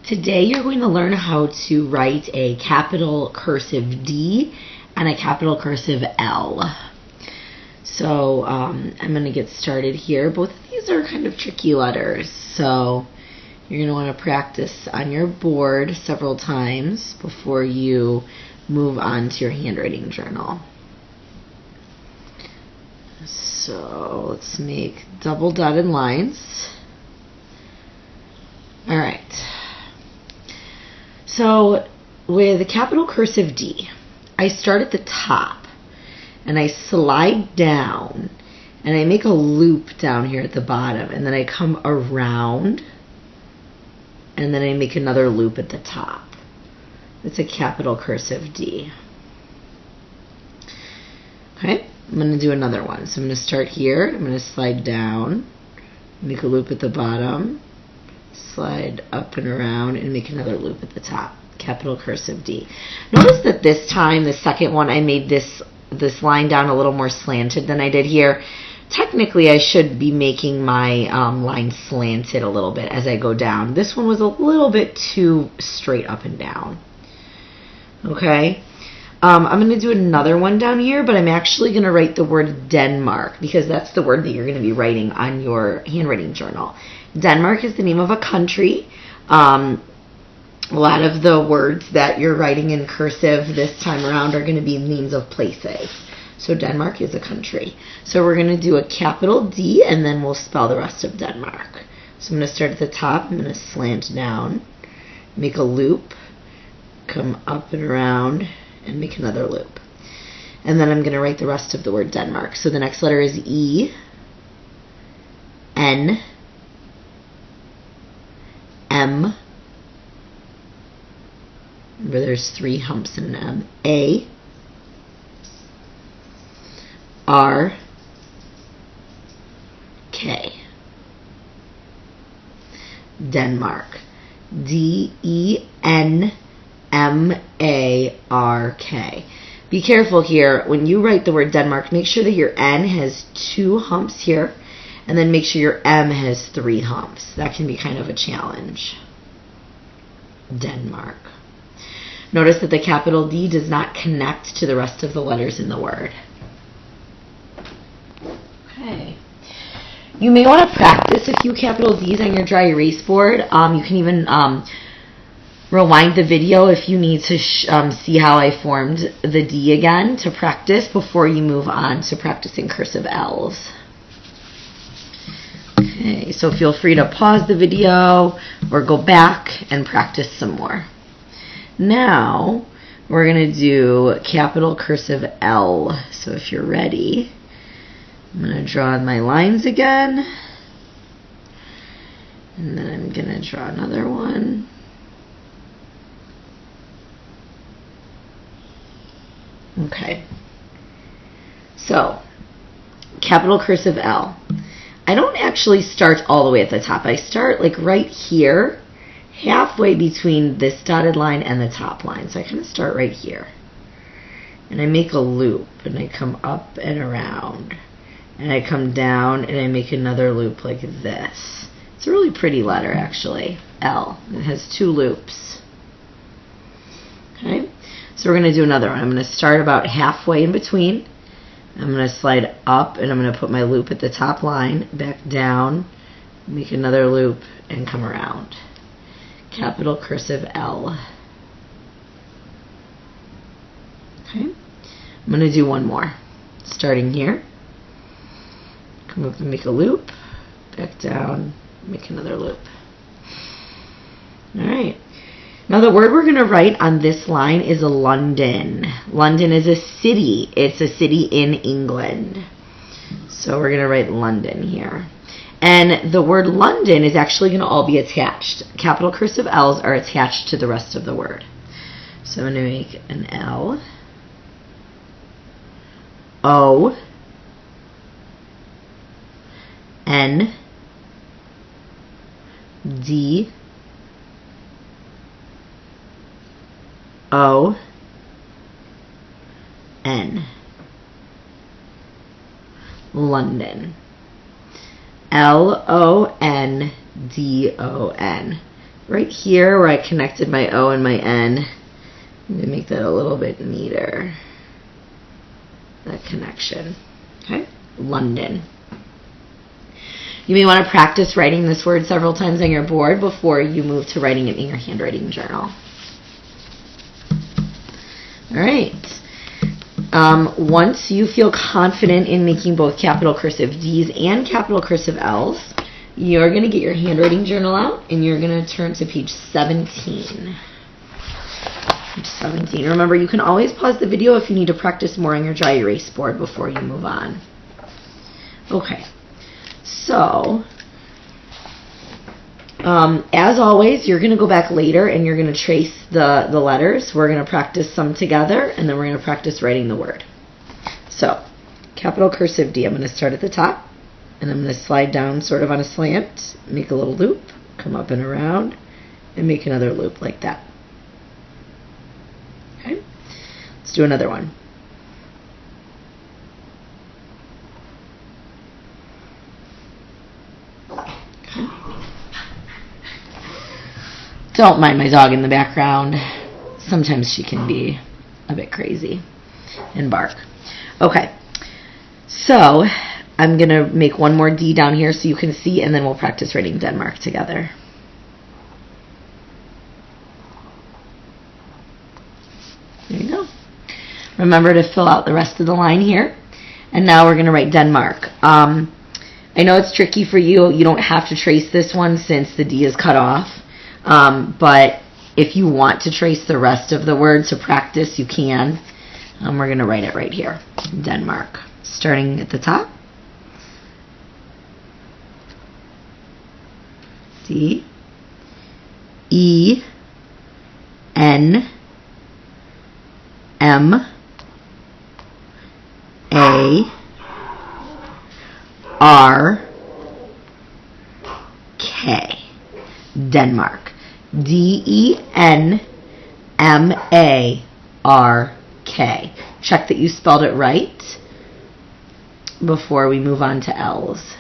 Today you're going to learn how to write a capital cursive D and a capital cursive L. So I'm going to get started here. Both of these are kind of tricky letters, so you're going to want to practice on your board several times before you move on to your handwriting journal. So let's make double dotted lines. All right. So with a capital cursive D, I start at the top and I slide down and I make a loop down here at the bottom, and then I come around and then I make another loop at the top. It's a capital cursive D. Okay, I'm going to do another one. So I'm going to start here. I'm going to slide down, make a loop at the bottom, slide up and around, and make another loop at the top. Capital cursive D. Notice that this time, the second one, I made this line down a little more slanted than I did here. Technically, I should be making my line slanted a little bit as I go down. This one was a little bit too straight up and down. Okay. I'm going to do another one down here, but I'm actually going to write the word Denmark because that's the word that you're going to be writing on your handwriting journal. Denmark is the name of a country. A lot of the words that you're writing in cursive this time around are going to be names of places. So Denmark is a country. So we're going to do a capital D, and then we'll spell the rest of Denmark. So I'm going to start at the top. I'm going to slant down, make a loop, come up and around, and make another loop. And then I'm going to write the rest of the word Denmark. So the next letter is E, N, M, remember there's 3 humps in an M, A, R, K. Denmark. D-E-N-M-A-R-K. Be careful here. When you write the word Denmark, make sure that your N has 2 humps here, and then make sure your M has 3 humps. That can be kind of a challenge. Denmark. Notice that the capital D does not connect to the rest of the letters in the word. Okay. You may want to practice a few capital D's on your dry erase board. You can even rewind the video if you need to see how I formed the D again to practice before you move on to practicing cursive L's. Okay, so feel free to pause the video or go back and practice some more. Now we're going to do capital cursive L. So if you're ready, I'm going to draw my lines again, and then I'm going to draw another one. Okay, so capital cursive L. I don't actually start all the way at the top. I start like right here, halfway between this dotted line and the top line. So I kind of start right here, and I make a loop, and I come up and around, and I come down and I make another loop like this. It's a really pretty letter actually, L. It has 2 loops. Okay, so we're going to do another one. I'm going to start about halfway in between. I'm going to slide up and I'm going to put my loop at the top line, back down, make another loop, and come around. Capital cursive L. Okay, I'm going to do one more. Starting here. Come up and make a loop, back down, make another loop. All right. Now the word we're going to write on this line is London. London is a city. It's a city in England. So we're going to write London here. And the word London is actually going to all be attached. Capital cursive L's are attached to the rest of the word. So I'm going to make an L, O, N, D, O, N. London. L-O-N-D-O-N. right here where I connected my O and my N, I'm going to make that a little bit neater. That connection. Okay? London. You may want to practice writing this word several times on your board before you move to writing it in your handwriting journal. All right. Once you feel confident in making both capital cursive D's and capital cursive L's, you're going to get your handwriting journal out and you're going to turn to page 17. Page 17. Remember, you can always pause the video if you need to practice more on your dry erase board before you move on. Okay. So, as always, you're going to go back later and you're going to trace the letters. We're going to practice some together, and then we're going to practice writing the word. So, capital cursive D, I'm going to start at the top, and I'm going to slide down sort of on a slant, make a little loop, come up and around, and make another loop like that. Okay? Let's do another one. Don't mind my dog in the background. Sometimes she can be a bit crazy and bark. Okay, so I'm going to make one more D down here so you can see, and then we'll practice writing Denmark together. There you go. Remember to fill out the rest of the line here. And now we're going to write Denmark. I know it's tricky for you. You don't have to trace this one since the D is cut off. But if you want to trace the rest of the word to practice, you can. We're going to write it right here. Denmark. Starting at the top. D. E. N. M. A. R. K. Denmark. D-E-N-M-A-R-K. Check that you spelled it right before we move on to L's.